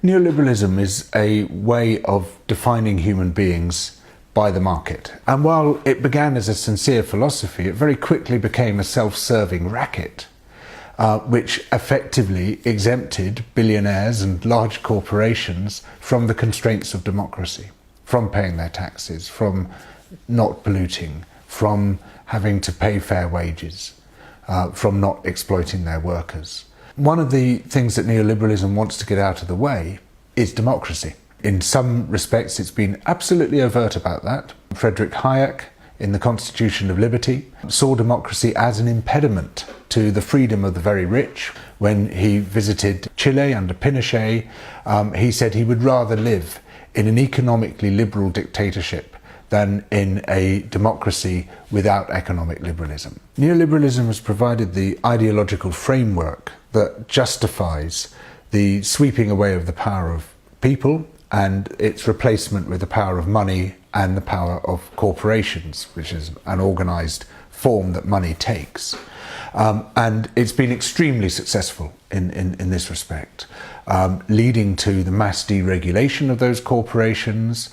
Neoliberalism is a way of defining human beings by the market. And while it began as a sincere philosophy, it very quickly became a self-serving racket, which effectively exempted billionaires and large corporations from the constraints of democracy, from paying their taxes, from not polluting, from having to pay fair wages, from not exploiting their workers. One of the things that neoliberalism wants to get out of the way is democracy. In some respects, it's been absolutely overt about that. Friedrich Hayek, in The Constitution of Liberty, saw democracy as an impediment to the freedom of the very rich. When he visited Chile under Pinochet, he said he would rather live in an economically liberal dictatorship than in a democracy without economic liberalism. Neoliberalism has provided the ideological framework that justifies the sweeping away of the power of people and its replacement with the power of money and the power of corporations, which is an organised form that money takes. And it's been extremely successful in this respect, leading to the mass deregulation of those corporations,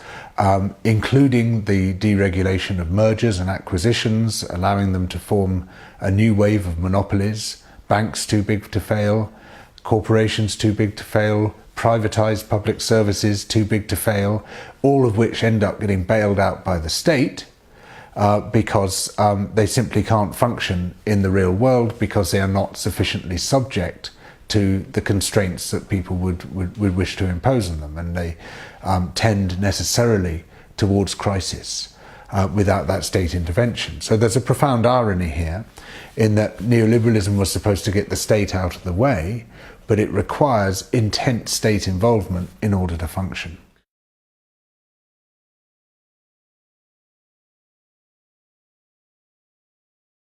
including the deregulation of mergers and acquisitions, allowing them to form a new wave of monopolies, banks too big to fail, corporations too big to fail, privatised public services too big to fail, all of which end up getting bailed out by the state because they simply can't function in the real world because they are not sufficiently subject to the constraints that people would wish to impose on them, and they tend necessarily towards crisis without that state intervention. So there's a profound irony here in that neoliberalism was supposed to get the state out of the way, but it requires intense state involvement in order to function.